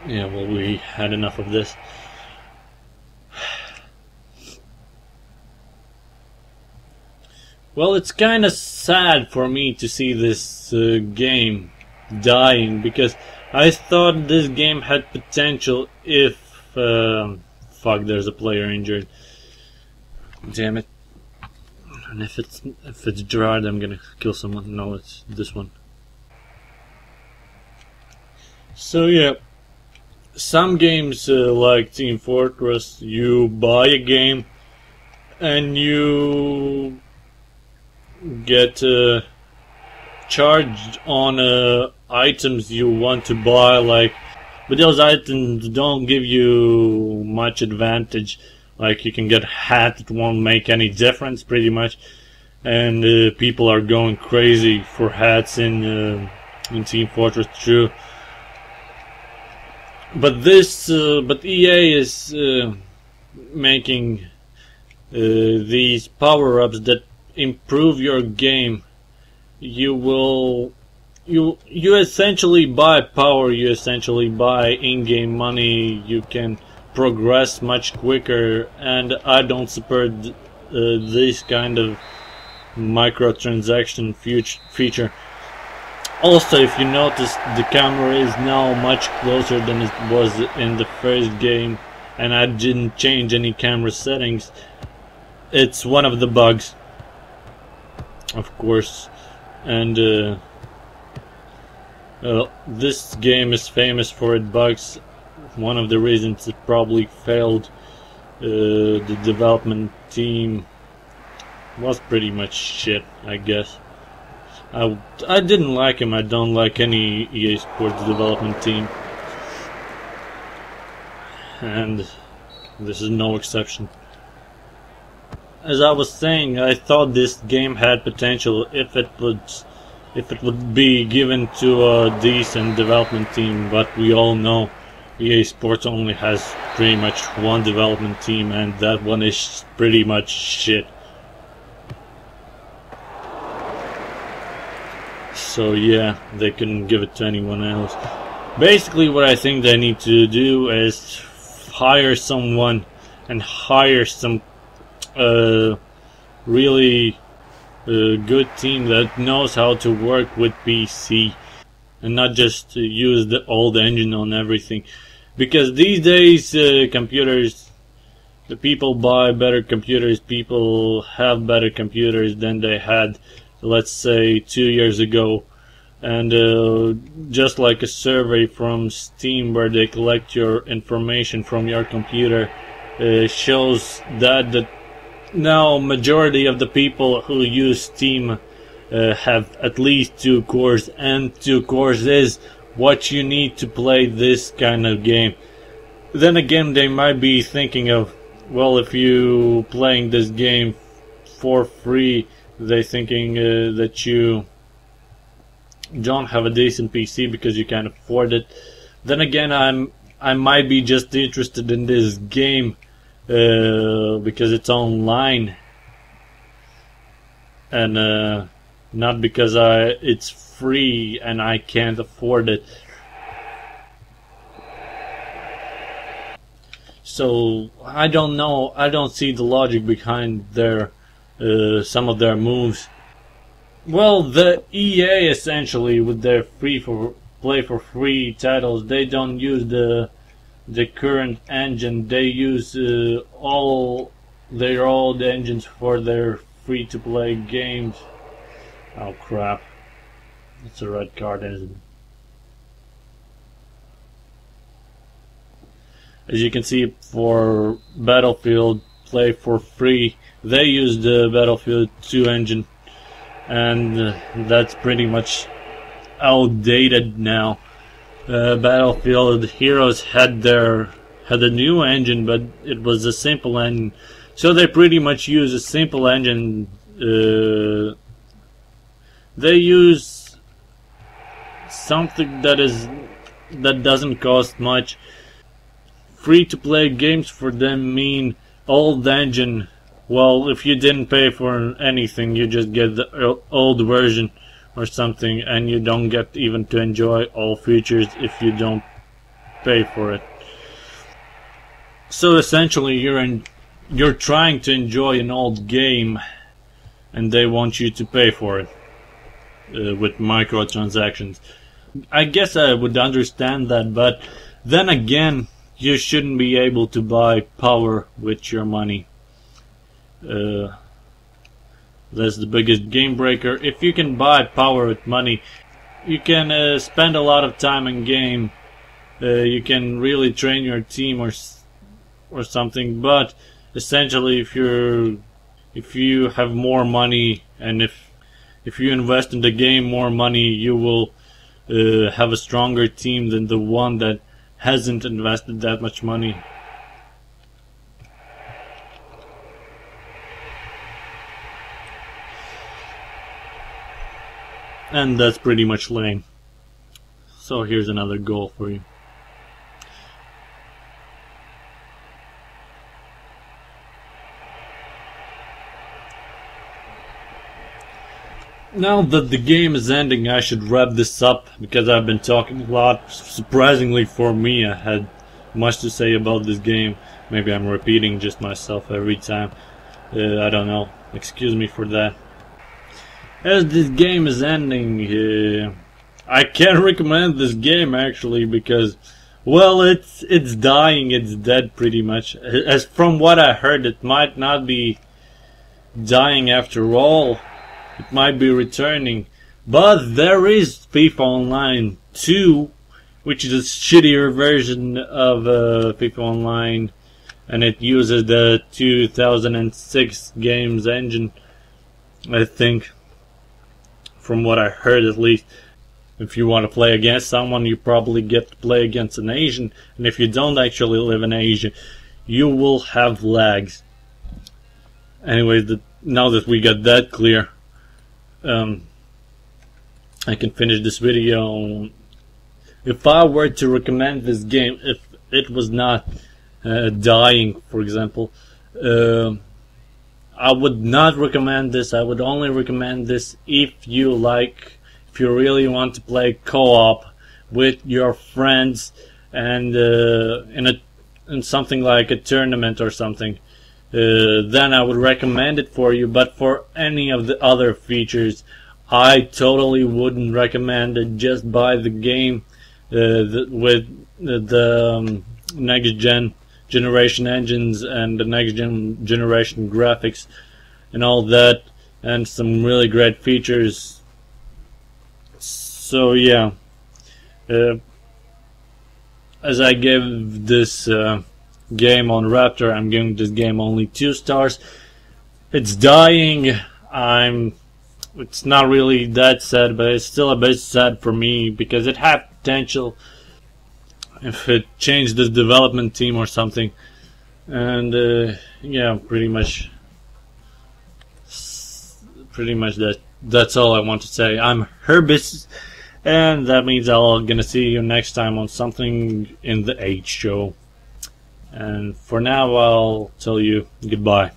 Yeah, well, we had enough of this. Well, it's kinda sad for me to see this game dying, because I thought this game had potential if... fuck, there's a player injured. Damn it. And if it's Gerard, I'm gonna kill someone. No, it's this one. So yeah, some games like Team Fortress, you buy a game and you get charged on items you want to buy, like, but those items don't give you much advantage. Like, you can get a hat, it won't make any difference pretty much, and people are going crazy for hats in Team Fortress 2. But but EA is making these power-ups that improve your game. You essentially buy power, you essentially buy in-game money, you can progress much quicker, and I don't support this kind of microtransaction feature. Also, if you notice, the camera is now much closer than it was in the first game, and I didn't change any camera settings. It's one of the bugs, of course, and this game is famous for its bugs. One of the reasons it probably failed, the development team was pretty much shit, I guess. I didn't like him. I don't like any EA Sports development team, and this is no exception. As I was saying, I thought this game had potential if it would be given to a decent development team, but we all know EA Sports only has pretty much one development team, and that one is pretty much shit. So yeah, they couldn't give it to anyone else. Basically, what I think they need to do is hire someone, and hire some really good team that knows how to work with PC, and not just use the old engine on everything. Because these days, computers, the people buy better computers, people have better computers than they had, let's say, 2 years ago. And just like a survey from Steam where they collect your information from your computer, shows that now majority of the people who use Steam have at least 2 cores, and 2 cores is what you need to play this kind of game. Then again, they might be thinking of, well, if you playing this game for free, they thinking that you don't have a decent PC because you can't afford it. Then again, I might be just interested in this game because it's online, and not because it's free and I can't afford it. So I don't know. I don't see the logic behind their some of their moves. Well, the EA essentially, with their play for free titles, they don't use the current engine. They use all their old engines for their free to play games. Oh crap! It's a red card, isn't it? As you can see, for Battlefield play for free, they use the Battlefield 2 engine, and that's pretty much outdated now. Battlefield Heroes had a new engine, but it was a simple engine, so they pretty much use a simple engine. They use something that doesn't cost much. Free-to-play games for them mean old engine. Well, if you didn't pay for anything, you just get the old version or something, and you don't get even to enjoy all features if you don't pay for it. So essentially you're trying to enjoy an old game and they want you to pay for it with microtransactions. I guess I would understand that, but then again, you shouldn't be able to buy power with your money. That's the biggest game breaker. If you can buy power with money, you can spend a lot of time in game. You can really train your team or something. But essentially, if you have more money and if you invest in the game more money, you will have a stronger team than the one that hasn't invested that much money. And that's pretty much lame. So here's another goal for you. Now that the game is ending, I should wrap this up because I've been talking a lot. Surprisingly for me, I had much to say about this game. Maybe I'm repeating just myself every time. I don't know. Excuse me for that. As this game is ending, I can't recommend this game actually because, well, it's dying, it's dead pretty much. As from what I heard, it might not be dying after all. It might be returning. But there is FIFA Online 2, which is a shittier version of FIFA Online, and it uses the 2006 games engine, I think. From what I heard, at least. If you want to play against someone, you probably get to play against an Asian, and if you don't actually live in Asia, you will have lags. Anyways, now that we got that clear, I can finish this video. If I were to recommend this game, if it was not dying, for example, I would not recommend this. I would only recommend this if you really want to play co-op with your friends and in something like a tournament or something. Then I would recommend it for you. But for any of the other features, I totally wouldn't recommend it. Just buy the game with the next generation engines and the next generation graphics and all that, and some really great features. So yeah, as I gave this game on Raptor, I'm giving this game only 2 stars. It's dying. It's not really that sad, but it's still a bit sad for me because it had potential if it changed the development team or something. And yeah, pretty much that's all I want to say. I'm Herbis, and that means I'm gonna see you next time on something in the H show. And for now, I'll tell you goodbye.